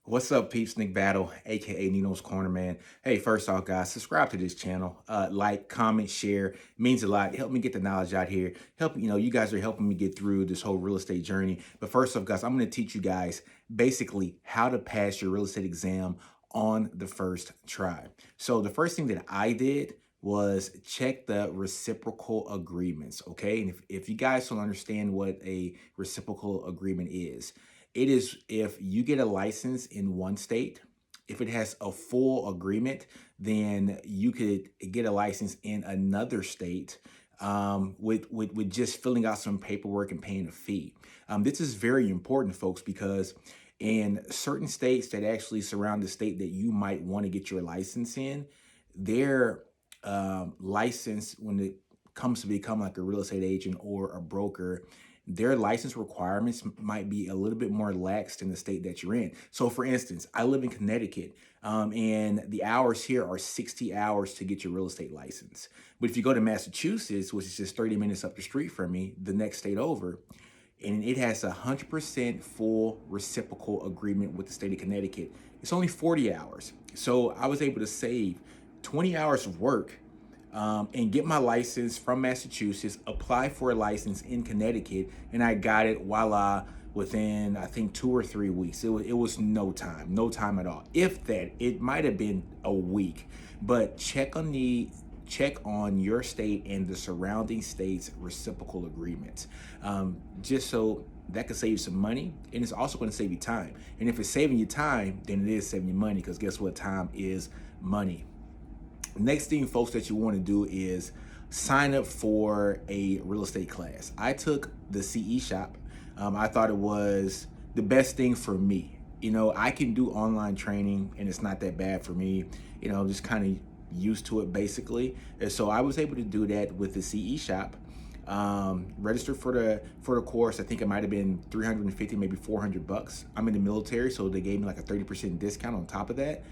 What's up, peeps? Nick Battle, aka NinosCorner, man. Hey, first off, guys, subscribe to this channel. Like, comment, share. It means a lot. Help me get the knowledge out here. You guys are helping me get through this whole real estate journey. But first off, guys, I'm going to teach you guys basically how to pass your real estate exam on the first try. So the first thing that I did was check the reciprocal agreements, okay? And if you guys don't understand what a reciprocal agreement is, it is if you get a license in one state, if it has a full agreement, then you could get a license in another state with just filling out some paperwork and paying a fee. This is very important, folks, because in certain states that actually surround the state that you might want to get your license in, their license, when it comes to become like a real estate agent or a broker, their license requirements might be a little bit more lax than the state that you're in. So for instance, I live in Connecticut, and the hours here are 60 hours to get your real estate license. But if you go to Massachusetts, which is just 30 minutes up the street from me, the next state over, and it has 100% full reciprocal agreement with the state of Connecticut, it's only 40 hours. So I was able to save 20 hours of work and get my license from Massachusetts, apply for a license in Connecticut, and I got it voila within, I think, 2 or 3 weeks. It was no time at all. If that, it might have been a week, but check on your state and the surrounding states' reciprocal agreements, just so that could save you some money, and it's also going to save you time. And if it's saving you time, then it is saving you money, because guess what? Time is money. Next thing, folks, that you want to do is sign up for a real estate class. I took the CE shop. I thought it was the best thing for me. I can do online training and it's not that bad for me. Just kind of used to it basically. And so I was able to do that with the CE shop. Registered for the course. I think it might have been 350, maybe $400. I'm in the military, so they gave me like a 30% discount on top of that.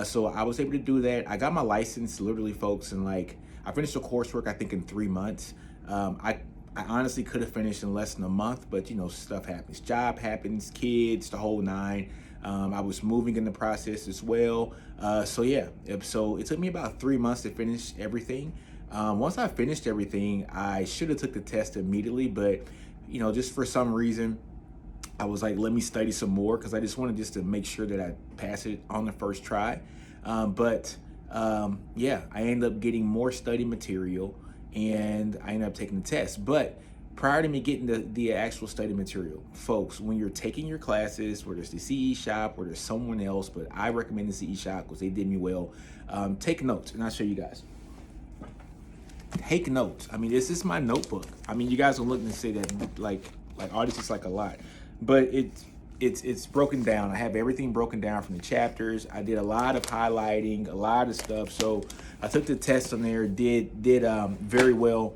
So I was able to do that. I got my license literally, folks, and I finished the coursework, I think, in 3 months. I honestly could have finished in less than a month, but stuff happens. Job happens, kids, the whole nine. I was moving in the process as well. So yeah, so it took me about 3 months to finish everything. Once I finished everything, I should have took the test immediately, but just for some reason, I was like, let me study some more, because I just wanted to make sure that I pass it on the first try. Yeah, I ended up getting more study material, and I ended up taking the test. But prior to me getting the actual study material, folks, when you're taking your classes, whether it's the CE shop or there's someone else, but I recommend the CE shop because they did me well, take notes, and I'll show you guys. Take notes. I mean, this is my notebook. I mean, you guys will look and say that oh, this is like a lot, but it's broken down. I have everything broken down from the chapters. I did a lot of highlighting, a lot of stuff. So I took the test on there, did very well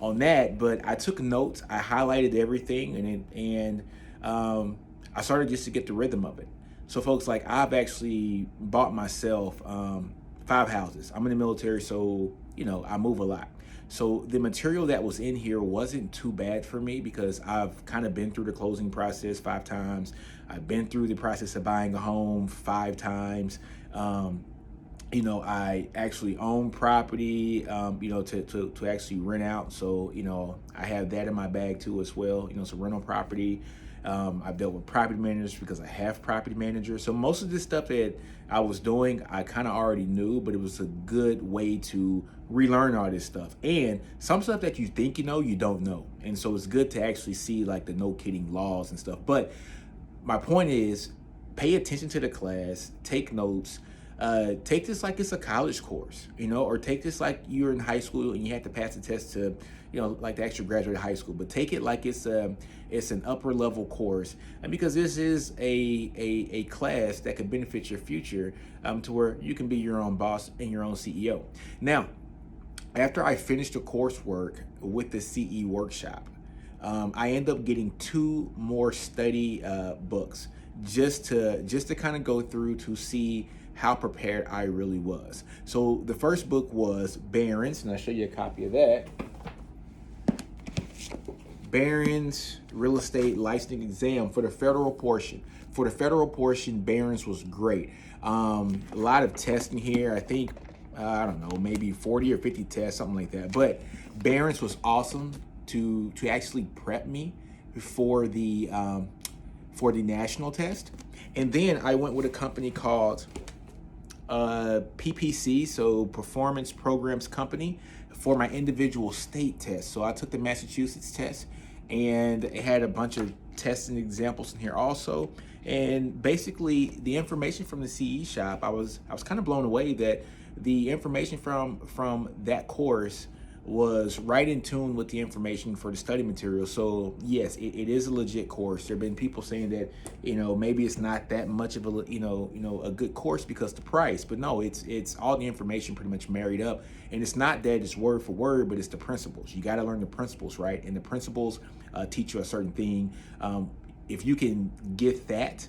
on that. But I took notes. I highlighted everything, and I started just to get the rhythm of it. So folks, I've actually bought myself 5 houses. I'm in the military, so I move a lot. So the material that was in here wasn't too bad for me, because I've kind of been through the closing process 5 times. I've been through the process of buying a home 5 times. I actually own property, to actually rent out. So, I have that in my bag too as well. It's a rental property. I've dealt with property managers because I have property managers. So most of this stuff that I was doing, I kind of already knew, but it was a good way to relearn all this stuff. And some stuff that you think you know, you don't know. And so it's good to actually see the no kidding laws and stuff. But my point is, pay attention to the class, take notes. Take this like it's a college course, or take this like you're in high school and you have to pass the test to, like to actually graduate high school. But take it like it's an upper level course, and because this is a class that could benefit your future, to where you can be your own boss and your own CEO. Now, after I finished the coursework with the CE workshop, I end up getting 2 more study books just to kind of go through to see how prepared I really was. So the first book was Barron's, and I'll show you a copy of that. Barron's real estate licensing exam for the federal portion. For the federal portion, Barron's was great. A lot of testing here. I think, I don't know, maybe 40 or 50 tests, something like that. But Barron's was awesome to actually prep me for the national test. And then I went with a company called PPC, so Performance Programs Company, for my individual state test. So I took the Massachusetts test, and it had a bunch of tests and examples in here also. And basically, the information from the CE shop, I was kind of blown away that the information from that course was right in tune with the information for the study material. So yes, it is a legit course. There have been people saying that, maybe it's not that much of a, a good course because the price, but no, it's all the information pretty much married up. And it's not that it's word for word, but it's the principles. You got to learn the principles, right? And the principles teach you a certain thing. If you can get that,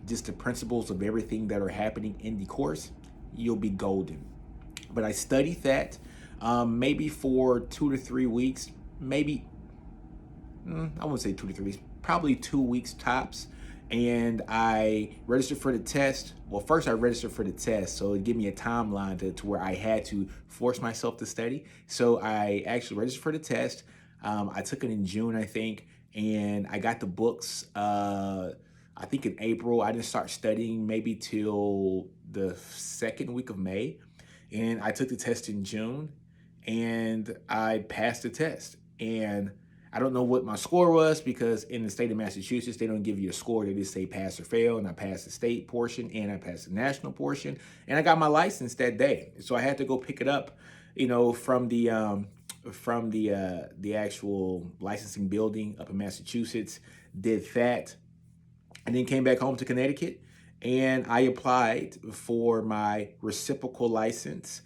just the principles of everything that are happening in the course, you'll be golden. But I studied that maybe for 2 to 3 weeks, maybe, I wouldn't say 2 to 3 weeks, probably 2 weeks tops. And I registered for the test. Well, first I registered for the test, so it gave me a timeline to where I had to force myself to study. So I actually registered for the test. I took it in June, I think, and I got the books, I think in April. I didn't start studying maybe till the second week of May. And I took the test in June, and I passed the test. And I don't know what my score was, because in the state of Massachusetts, they don't give you a score. They just say pass or fail. And I passed the state portion, and I passed the national portion, and I got my license that day. So I had to go pick it up, from the actual licensing building up in Massachusetts. Did that, and then came back home to Connecticut, and I applied for my reciprocal license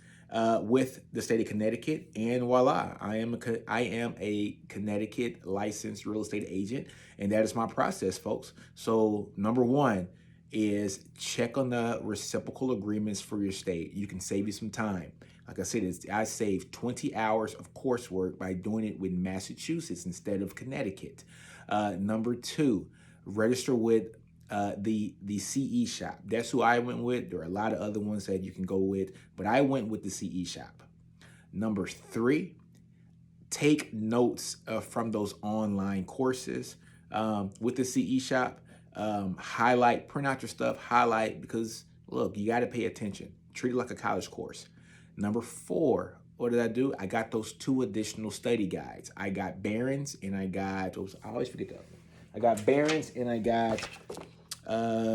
with the state of Connecticut, and voila, I am a Connecticut licensed real estate agent, and that is my process, folks. So number one is check on the reciprocal agreements for your state. You can save you some time. Like I said, I saved 20 hours of coursework by doing it with Massachusetts instead of Connecticut. Number two, register with the CE shop. That's who I went with. There are a lot of other ones that you can go with, but I went with the CE shop. Number three, take notes from those online courses with the CE shop. Highlight, print out your stuff, highlight, because look, you got to pay attention. Treat it like a college course. Number four, what did I do? I got those 2 additional study guides. I got Barron's, and I always forget that. I got Barron's, and I got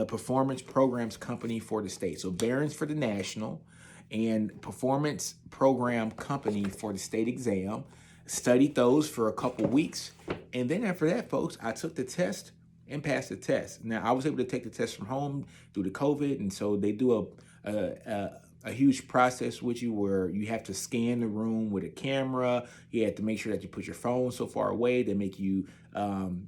Performance Programs Company for the state. So Barron's for the national, and Performance Program Company for the state exam. Studied those for a couple weeks, and then after that, folks, I took the test and passed the test. Now, I was able to take the test from home due to COVID, and so they do a huge process with you where you have to scan the room with a camera. You have to make sure that you put your phone so far away. They make you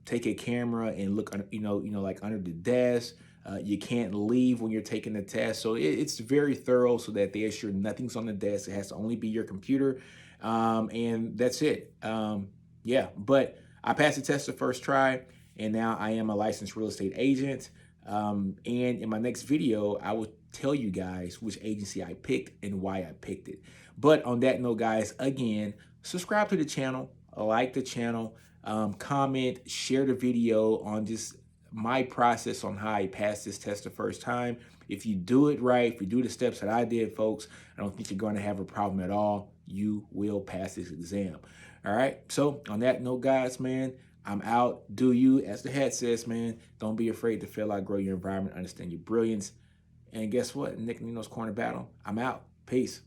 take a camera and look, like under the desk. You can't leave when you're taking the test. So it's very thorough, so that they assure nothing's on the desk. It has to only be your computer. And that's it. Yeah, but I passed the test the first try, and now I am a licensed real estate agent. And in my next video, I will tell you guys which agency I picked and why I picked it. But on that note, guys, again, subscribe to the channel, like the channel, comment, share the video on just my process on how I passed this test the first time. If you do it right, if you do the steps that I did, folks, I don't think you're going to have a problem at all. You will pass this exam. All right. So on that note, guys, man, I'm out. Do you, as the hat says, man, don't be afraid to fail, outgrow your environment, understand your brilliance. And guess what? Nick Nino's Corner Battle. I'm out. Peace.